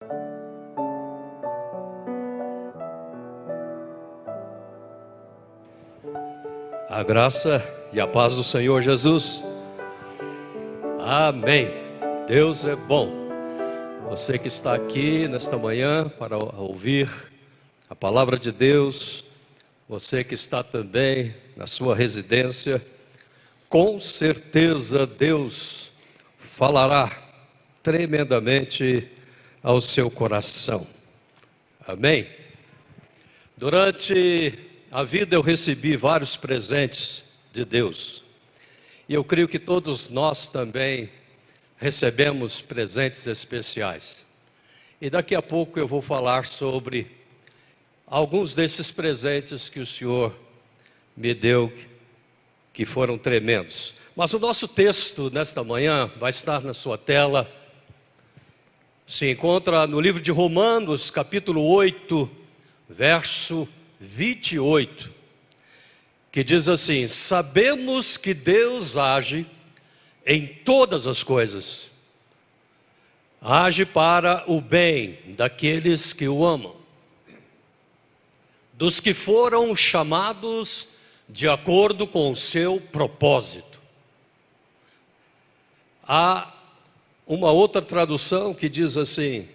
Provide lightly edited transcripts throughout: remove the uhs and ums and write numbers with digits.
A graça e a paz do Senhor Jesus. Amém. Deus é bom. Você que está aqui nesta manhã para ouvir a palavra de Deus, você que está também na sua residência, com certeza Deus falará tremendamente ao seu coração. Amém. Durante a vida eu recebi vários presentes de Deus. E eu creio que todos nós também recebemos presentes especiais. E daqui a pouco eu vou falar sobre alguns desses presentes que o Senhor me deu, que foram tremendos. Mas o nosso texto nesta manhã vai estar na sua tela. Se encontra no livro de Romanos, capítulo 8, verso 28, que diz assim: sabemos que Deus age em todas as coisas, age para o bem daqueles que o amam, dos que foram chamados de acordo com o seu propósito. Há uma outra tradução que diz assim: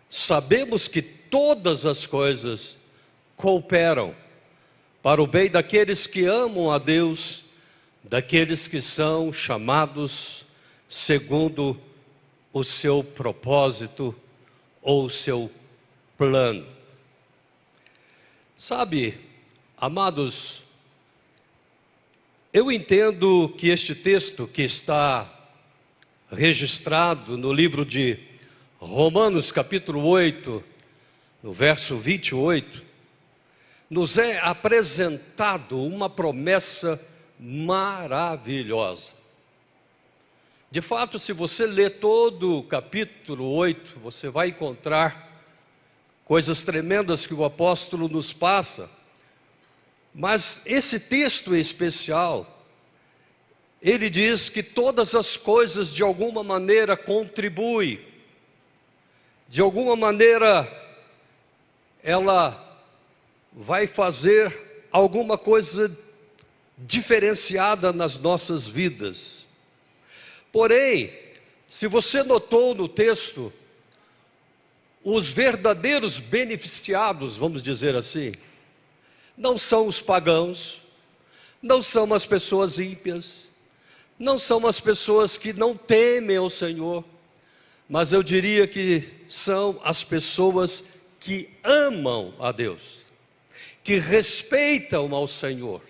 sabemos que todas as coisas cooperam para o bem daqueles que amam a Deus, daqueles que são chamados segundo o seu propósito ou o seu plano. Sabe, amados, eu entendo que este texto que está registrado no livro de Romanos capítulo 8, no verso 28, nos é apresentado uma promessa maravilhosa. De fato, se você ler todo o capítulo 8, você vai encontrar coisas tremendas que o apóstolo nos passa. Mas esse texto em especial, ele diz que todas as coisas de alguma maneira contribuem, de alguma maneira ela vai fazer alguma coisa diferenciada nas nossas vidas. Porém, se você notou no texto, os verdadeiros beneficiados, vamos dizer assim, não são os pagãos, não são as pessoas ímpias, não são as pessoas que não temem ao Senhor, mas eu diria que são as pessoas que amam a Deus, que respeitam ao Senhor,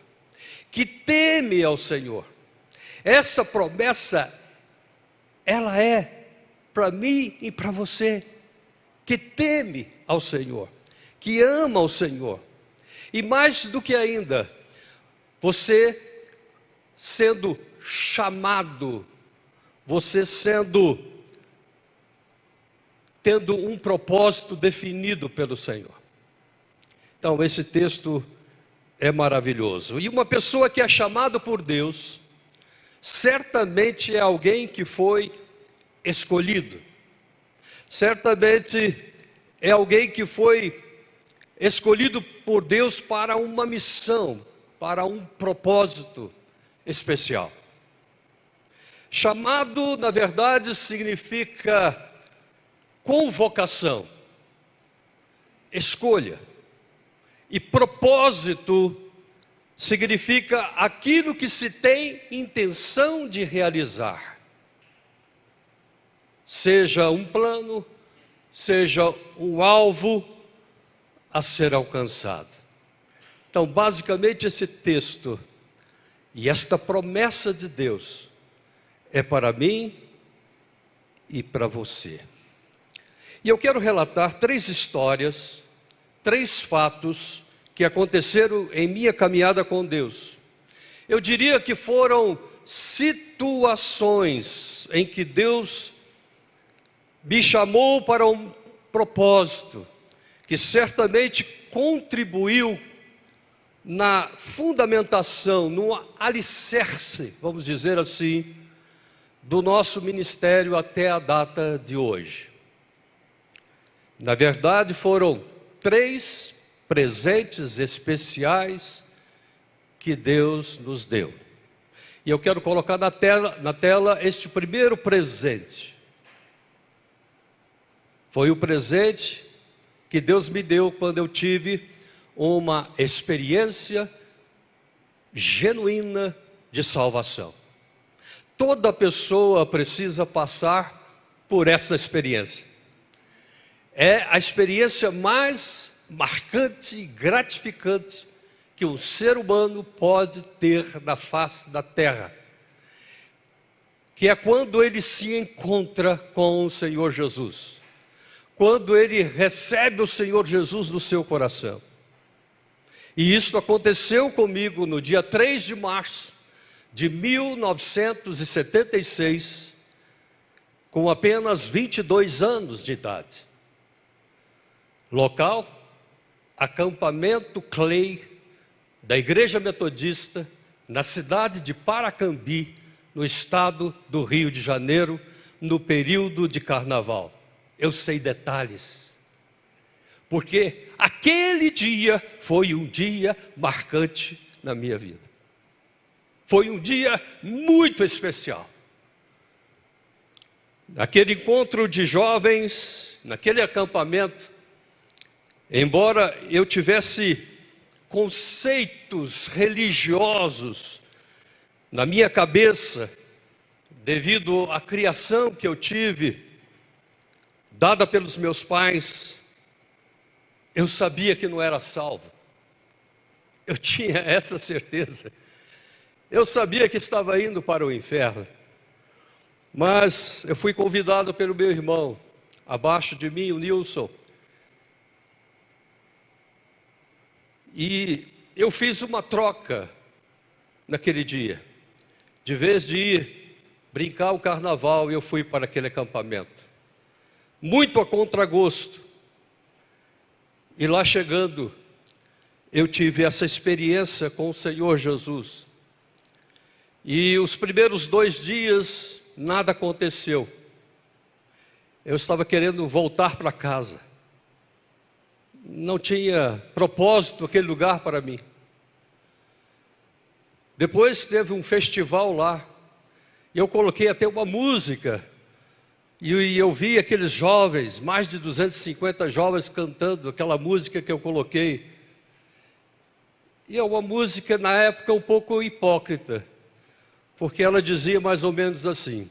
que temem ao Senhor. Essa promessa, ela é para mim e para você, que teme ao Senhor, que ama ao Senhor. E mais do que ainda, você sendo chamado, você tendo um propósito definido pelo Senhor. Então, esse texto é maravilhoso. E uma pessoa que é chamada por Deus, certamente é alguém que foi escolhido. Certamente é alguém que foi escolhido por Deus para uma missão, para um propósito especial. Chamado, na verdade, significa convocação, escolha. E propósito significa aquilo que se tem intenção de realizar. Seja um plano, seja um alvo a ser alcançado. Então, basicamente, esse texto e esta promessa de Deus é para mim e para você. E eu quero relatar 3 histórias, 3 fatos que aconteceram em minha caminhada com Deus. Eu diria que foram situações em que Deus me chamou para um propósito, que certamente contribuiu na fundamentação, no alicerce, vamos dizer assim, do nosso ministério até a data de hoje. Na verdade, foram 3 presentes especiais que Deus nos deu. E eu quero colocar na tela este primeiro presente. Foi o presente que Deus me deu quando eu tive uma experiência genuína de salvação. Toda pessoa precisa passar por essa experiência. É a experiência mais marcante e gratificante que um ser humano pode ter na face da terra, que é quando ele se encontra com o Senhor Jesus, quando ele recebe o Senhor Jesus no seu coração. E isso aconteceu comigo no dia 3 de março de 1976, com apenas 22 anos de idade. Local, acampamento Clay, da Igreja Metodista, na cidade de Paracambi, no estado do Rio de Janeiro, no período de carnaval. Eu sei detalhes, porque aquele dia foi um dia marcante na minha vida. Foi um dia muito especial. Naquele encontro de jovens, naquele acampamento, embora eu tivesse conceitos religiosos na minha cabeça, devido à criação que eu tive, dada pelos meus pais, eu sabia que não era salvo. Eu tinha essa certeza. Eu sabia que estava indo para o inferno. Mas eu fui convidado pelo meu irmão, abaixo de mim, o Nilson. E eu fiz uma troca naquele dia. De vez de ir brincar o carnaval, eu fui para aquele acampamento. Muito a contragosto. E lá chegando, eu tive essa experiência com o Senhor Jesus. E os primeiros 2 dias, nada aconteceu. Eu estava querendo voltar para casa. Não tinha propósito aquele lugar para mim. Depois teve um festival lá, e eu coloquei até uma música, e eu vi aqueles jovens, mais de 250 jovens cantando aquela música que eu coloquei. E é uma música na época um pouco hipócrita, porque ela dizia mais ou menos assim: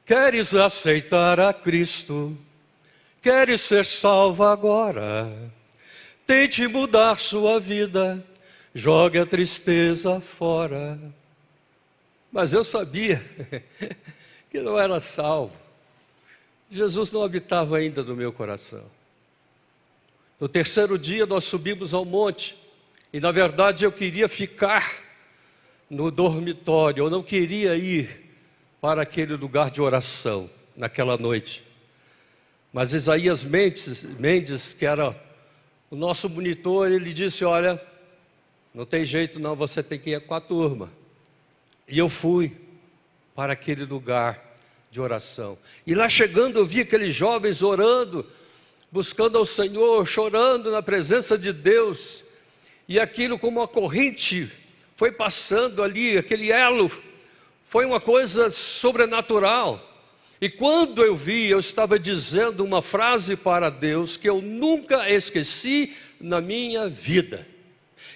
queres aceitar a Cristo? Queres ser salvo agora? Tente mudar sua vida, jogue a tristeza fora. Mas eu sabia que não era salvo. Jesus não habitava ainda no meu coração. No 3º dia nós subimos ao monte, e na verdade eu queria ficar no dormitório, eu não queria ir para aquele lugar de oração naquela noite. Mas Isaías Mendes, que era o nosso monitor, ele disse: olha, não tem jeito não, você tem que ir com a turma. E eu fui para aquele lugar de oração. E lá chegando eu vi aqueles jovens orando, buscando ao Senhor, chorando na presença de Deus. E aquilo como uma corrente foi passando ali, aquele elo, foi uma coisa sobrenatural. E quando eu vi, eu estava dizendo uma frase para Deus que eu nunca esqueci na minha vida.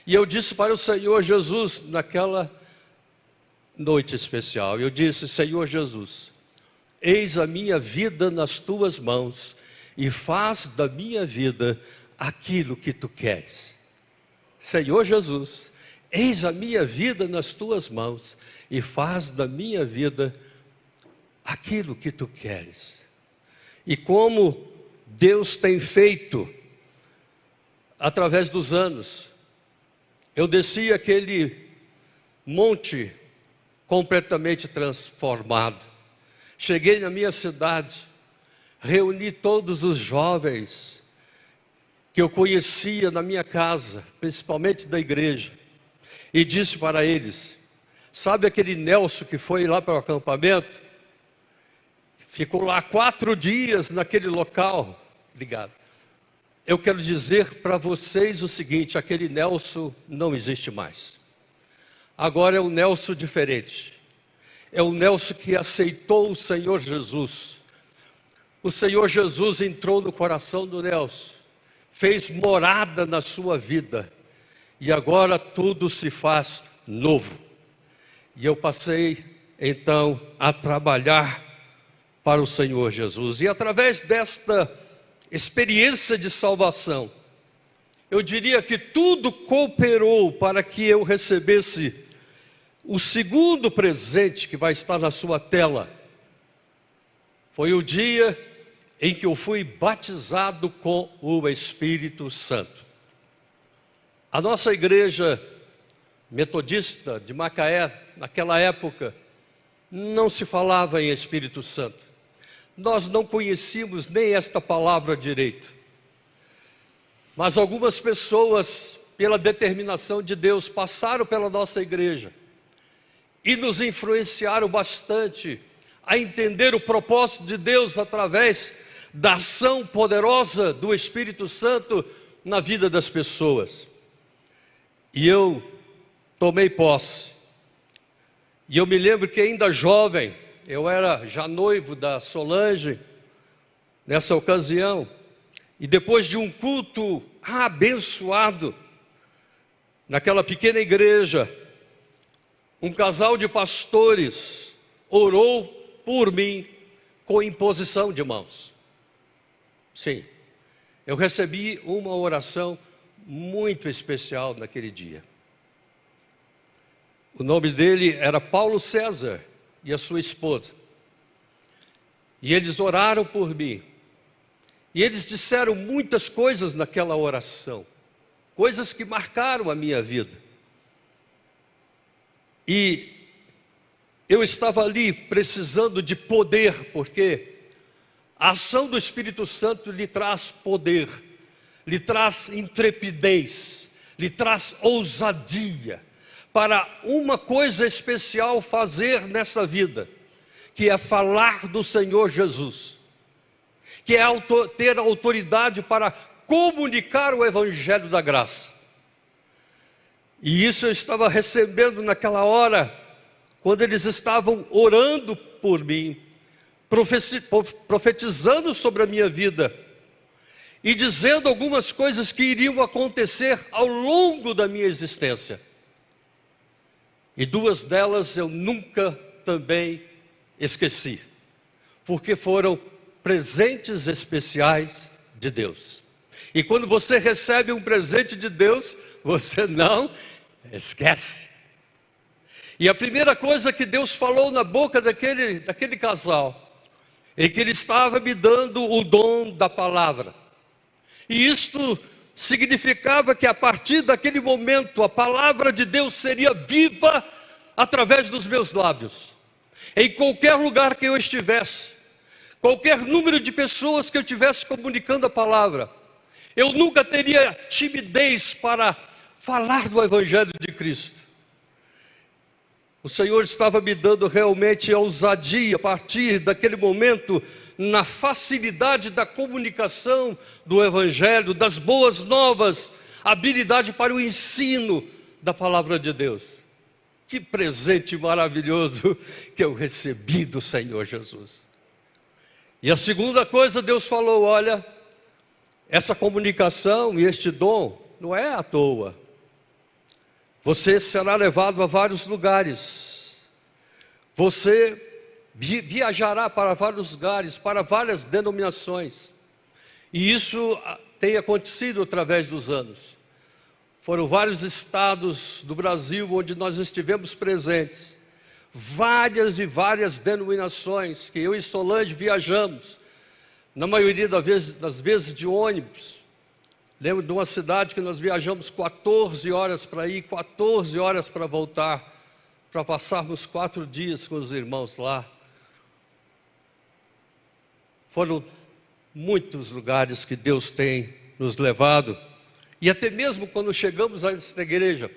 E eu disse para o Senhor Jesus, naquela noite especial, eu disse: Senhor Jesus, eis a minha vida nas tuas mãos, e faz da minha vida aquilo que tu queres. Senhor Jesus, eis a minha vida nas tuas mãos, e faz da minha vida aquilo que tu queres. E como Deus tem feito através dos anos, eu desci aquele monte completamente transformado. Cheguei na minha cidade, reuni todos os jovens que eu conhecia na minha casa, principalmente da igreja, e disse para eles: sabe aquele Nelson que foi lá para o acampamento? Ficou lá 4 dias naquele local. Obrigado. eu quero dizer para vocês o seguinte: aquele Nelson não existe mais. Agora é um Nelson diferente. É um Nelson que aceitou o Senhor Jesus. O Senhor Jesus entrou no coração do Nelson, fez morada na sua vida, e agora tudo se faz novo. E eu passei então a trabalhar para o Senhor Jesus. E através desta experiência de salvação, eu diria que tudo cooperou para que eu recebesse o segundo presente que vai estar na sua tela. Foi o dia em que eu fui batizado com o Espírito Santo. A nossa igreja metodista de Macaé, naquela época, não se falava em Espírito Santo. Nós não conhecíamos nem esta palavra direito. Mas algumas pessoas, pela determinação de Deus, passaram pela nossa igreja e nos influenciaram bastante a entender o propósito de Deus através da ação poderosa do Espírito Santo na vida das pessoas. E eu tomei posse. E eu me lembro que ainda jovem, eu era já noivo da Solange, nessa ocasião, e depois de um culto abençoado, naquela pequena igreja, um casal de pastores orou por mim com imposição de mãos. Sim, eu recebi uma oração muito especial naquele dia. O nome dele era Paulo César e a sua esposa. E eles oraram por mim. E eles disseram muitas coisas naquela oração, coisas que marcaram a minha vida. E eu estava ali precisando de poder, porque a ação do Espírito Santo lhe traz poder, lhe traz intrepidez, lhe traz ousadia para uma coisa especial fazer nessa vida, que é falar do Senhor Jesus, que é ter autoridade para comunicar o Evangelho da graça. E isso eu estava recebendo naquela hora, quando eles estavam orando por mim, profetizando sobre a minha vida, e dizendo algumas coisas que iriam acontecer ao longo da minha existência. E duas delas eu nunca também esqueci, porque foram presentes especiais de Deus. E quando você recebe um presente de Deus, você não esquece. E a primeira coisa que Deus falou na boca daquele casal, é que Ele estava me dando o dom da palavra. E isto significava que a partir daquele momento, a palavra de Deus seria viva através dos meus lábios. Em qualquer lugar que eu estivesse, qualquer número de pessoas que eu estivesse comunicando a palavra, eu nunca teria timidez para falar do Evangelho de Cristo. O Senhor estava me dando realmente ousadia a partir daquele momento, na facilidade da comunicação do Evangelho, das boas novas, habilidade para o ensino da palavra de Deus. Que presente maravilhoso que eu recebi do Senhor Jesus. E a segunda coisa, Deus falou: olha, essa comunicação e este dom não é à toa. Você será levado a vários lugares. Você viajará para vários lugares, para várias denominações. E isso tem acontecido através dos anos. Foram vários estados do Brasil onde nós estivemos presentes. Várias e várias denominações que eu e Solange viajamos. Na maioria das vezes de ônibus. Lembro de uma cidade que nós viajamos 14 horas para ir, 14 horas para voltar, para passarmos 4 dias com os irmãos lá. Foram muitos lugares que Deus tem nos levado. E até mesmo quando chegamos a esta igreja,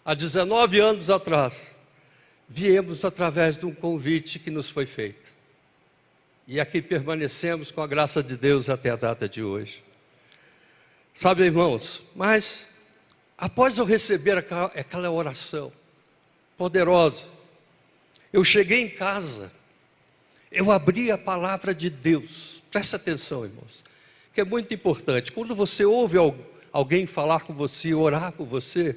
há 19 anos atrás, viemos através de um convite que nos foi feito. E aqui permanecemos com a graça de Deus até a data de hoje. Sabe, irmãos, mas após eu receber aquela oração poderosa, eu cheguei em casa, eu abri a palavra de Deus. Presta atenção, irmãos, que é muito importante. Quando você ouve alguém falar com você, orar com você,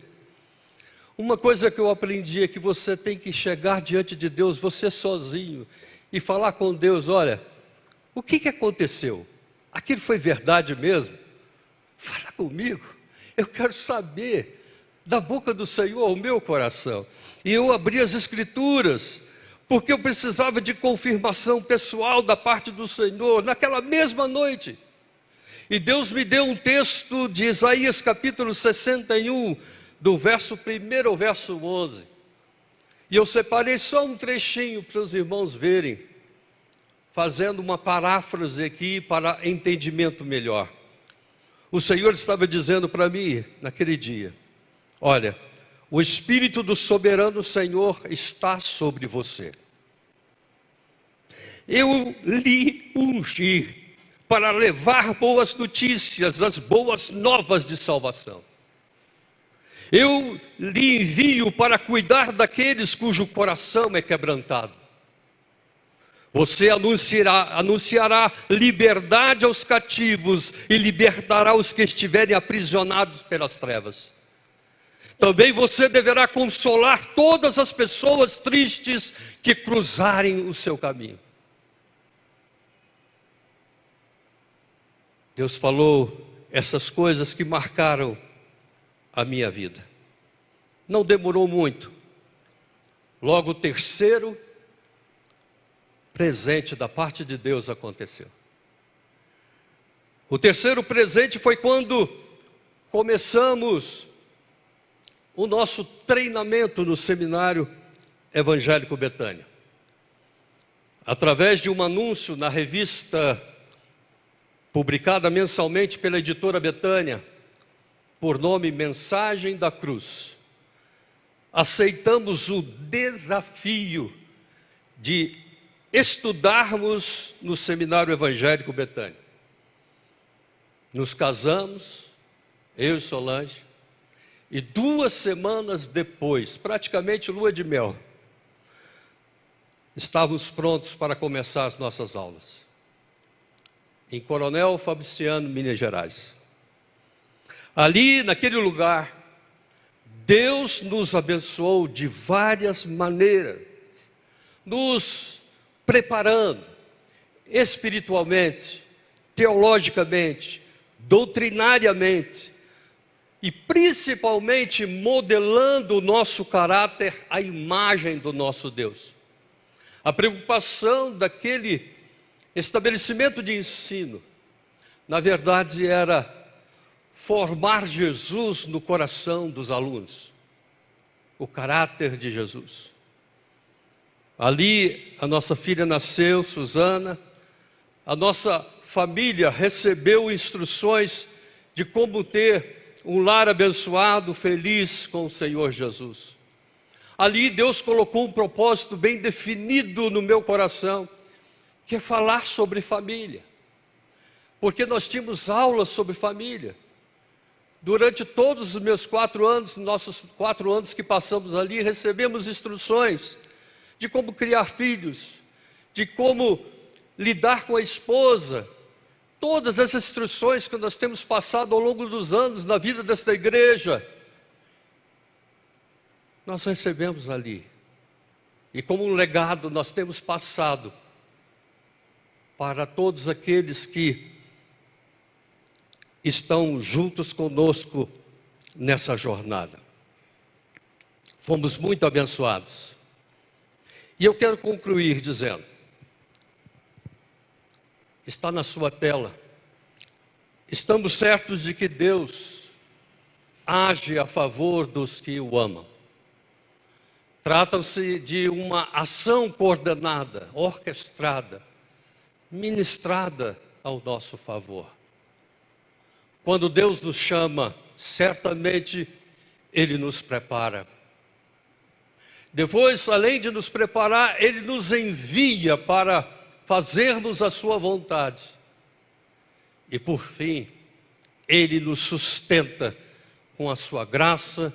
uma coisa que eu aprendi é que você tem que chegar diante de Deus, você sozinho, e falar com Deus: olha, o que aconteceu? Aquilo foi verdade mesmo? Fala comigo, eu quero saber da boca do Senhor ao meu coração. E eu abri as Escrituras, porque eu precisava de confirmação pessoal da parte do Senhor, naquela mesma noite. E Deus me deu um texto de Isaías capítulo 61, do verso 1 ao verso 11. E eu separei só um trechinho para os irmãos verem, fazendo uma paráfrase aqui para entendimento melhor. O Senhor estava dizendo para mim naquele dia: olha, o Espírito do soberano Senhor está sobre você. Eu lhe ungi para levar boas notícias, as boas novas de salvação. Eu lhe envio para cuidar daqueles cujo coração é quebrantado. Você anunciará liberdade aos cativos e libertará os que estiverem aprisionados pelas trevas. Também você deverá consolar todas as pessoas tristes que cruzarem o seu caminho. Deus falou essas coisas que marcaram a minha vida. Não demorou muito. Logo o terceiro presente da parte de Deus aconteceu. O terceiro presente foi quando começamos o nosso treinamento no Seminário Evangélico Betânia. Através de um anúncio na revista publicada mensalmente pela editora Betânia, por nome Mensagem da Cruz, aceitamos o desafio de estudarmos no Seminário Evangélico Betânia. Nos casamos, eu e Solange, e 2 semanas depois, praticamente lua de mel, estávamos prontos para começar as nossas aulas, em Coronel Fabriciano, Minas Gerais. Ali, naquele lugar, Deus nos abençoou de várias maneiras, nos preparando espiritualmente, teologicamente, doutrinariamente, e principalmente modelando o nosso caráter à imagem do nosso Deus. A preocupação daquele estabelecimento de ensino, na verdade, era formar Jesus no coração dos alunos, o caráter de Jesus. Ali a nossa filha nasceu, Suzana, a nossa família recebeu instruções de como ter um lar abençoado, feliz com o Senhor Jesus. Ali Deus colocou um propósito bem definido no meu coração, que é falar sobre família, porque nós tínhamos aulas sobre família. Durante todos os meus 4 anos, nossos 4 anos que passamos ali, recebemos instruções de como criar filhos, de como lidar com a esposa. Todas essas instruções que nós temos passado ao longo dos anos na vida desta igreja, nós recebemos ali. E como um legado nós temos passado para todos aqueles que estão juntos conosco nessa jornada. Fomos muito abençoados. E eu quero concluir dizendo, está na sua tela, estamos certos de que Deus age a favor dos que o amam. Trata-se de uma ação coordenada, orquestrada, ministrada ao nosso favor. Quando Deus nos chama, certamente Ele nos prepara. Depois, além de nos preparar, Ele nos envia para fazermos a sua vontade. E por fim, Ele nos sustenta com a sua graça,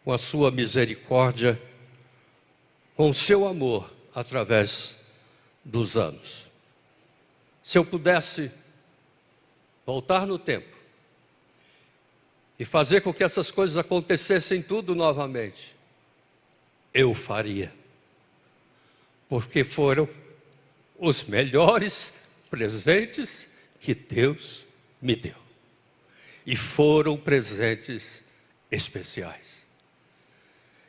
com a sua misericórdia, com o seu amor através dos anos. Se eu pudesse voltar no tempo e fazer com que essas coisas acontecessem tudo novamente, eu faria, porque foram os melhores presentes que Deus me deu, e foram presentes especiais.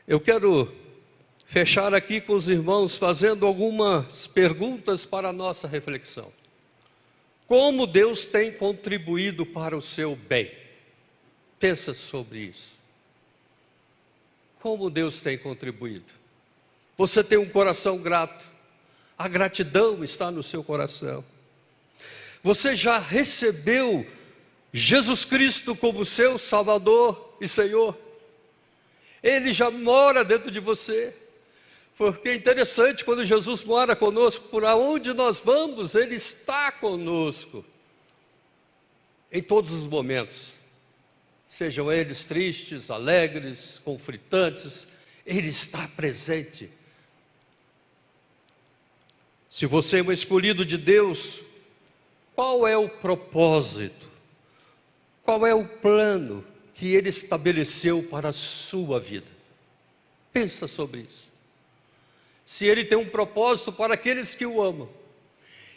Eu quero fechar aqui com os irmãos fazendo algumas perguntas para a nossa reflexão. Como Deus tem contribuído para o seu bem? Pensa sobre isso. Como Deus tem contribuído? Você tem um coração grato? A gratidão está no seu coração. Você já recebeu Jesus Cristo como seu Salvador e Senhor? Ele já mora dentro de você. Porque é interessante, quando Jesus mora conosco, por aonde nós vamos, Ele está conosco. Em todos os momentos. Sejam eles tristes, alegres, conflitantes, Ele está presente. Se você é um escolhido de Deus, qual é o propósito? Qual é o plano que Ele estabeleceu para a sua vida? Pensa sobre isso. Se Ele tem um propósito para aqueles que o amam,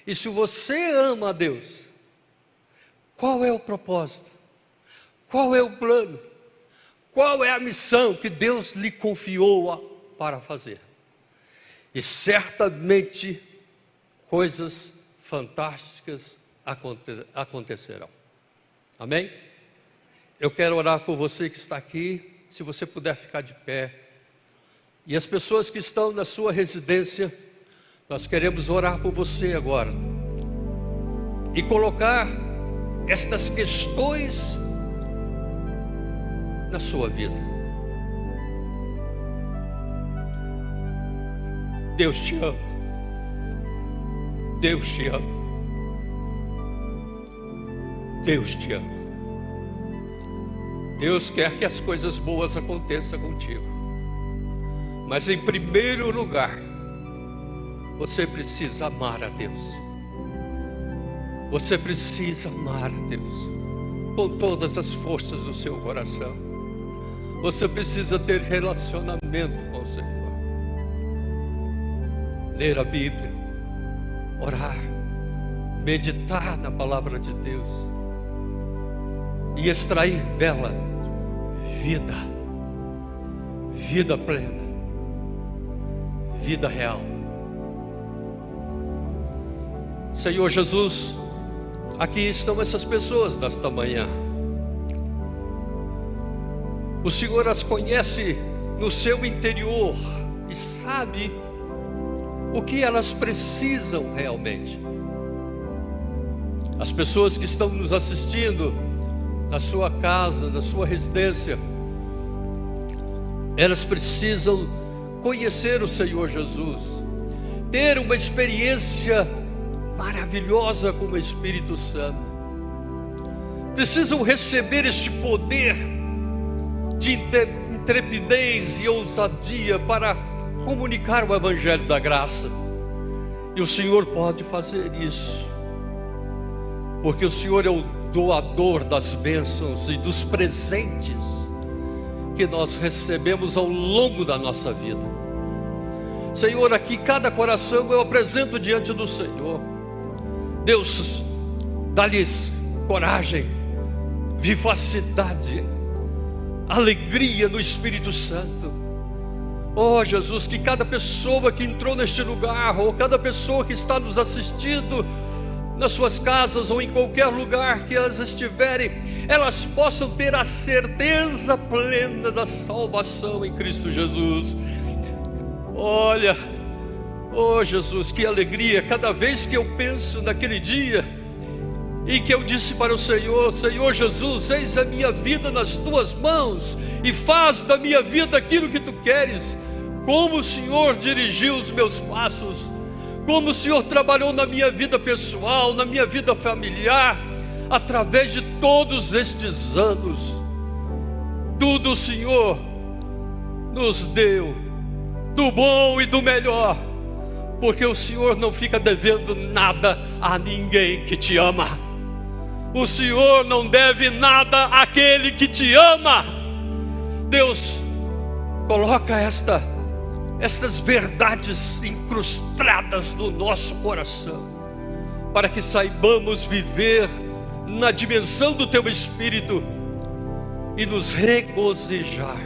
e se você ama a Deus, qual é o propósito? Qual é o plano? Qual é a missão que Deus lhe confiou para fazer? E certamente coisas fantásticas acontecerão. Amém? Eu quero orar por você que está aqui, se você puder ficar de pé. E as pessoas que estão na sua residência, nós queremos orar por você agora. E colocar estas questões na sua vida. Deus te ama. Deus te ama. Deus te ama. Deus quer que as coisas boas aconteçam contigo. Mas em primeiro lugar, você precisa amar a Deus. Você precisa amar a Deus com todas as forças do seu coração. Você precisa ter relacionamento com o Senhor. Ler a Bíblia, orar, meditar na palavra de Deus e extrair dela vida plena, vida real. Senhor Jesus, aqui estão essas pessoas nesta manhã. O Senhor as conhece no seu interior e sabe o que elas precisam realmente. As pessoas que estão nos assistindo na sua casa, na sua residência, elas precisam conhecer o Senhor Jesus, ter uma experiência maravilhosa com o Espírito Santo. Precisam receber este poder de intrepidez e ousadia para comunicar o Evangelho da graça. E o Senhor pode fazer isso, porque o Senhor é o doador das bênçãos e dos presentes que nós recebemos ao longo da nossa vida. Senhor, aqui cada coração eu apresento diante do Senhor. Deus, dá-lhes coragem, vivacidade, alegria no Espírito Santo. Oh Jesus, que cada pessoa que entrou neste lugar, ou cada pessoa que está nos assistindo nas suas casas ou em qualquer lugar que elas estiverem, elas possam ter a certeza plena da salvação em Cristo Jesus. Olha, oh Jesus, que alegria cada vez que eu penso naquele dia e que eu disse para o Senhor: Senhor Jesus, eis a minha vida nas tuas mãos e faz da minha vida aquilo que tu queres. Como o Senhor dirigiu os meus passos, como o Senhor trabalhou na minha vida pessoal, na minha vida familiar, através de todos estes anos, tudo o Senhor nos deu, do bom e do melhor, porque o Senhor não fica devendo nada a ninguém que te ama. O Senhor não deve nada àquele que te ama. Deus coloca estas verdades incrustadas no nosso coração, para que saibamos viver na dimensão do Teu Espírito e nos regozijar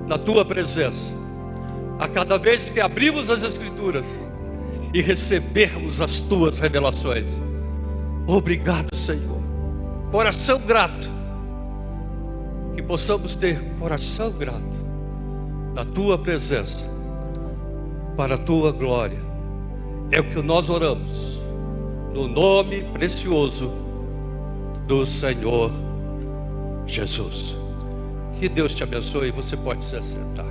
na Tua presença, a cada vez que abrimos as Escrituras e recebermos as Tuas revelações. Obrigado, Senhor. Coração grato, que possamos ter coração grato na Tua presença, para a Tua glória. É o que nós oramos, no nome precioso do Senhor Jesus. Que Deus te abençoe. Você pode se assentar.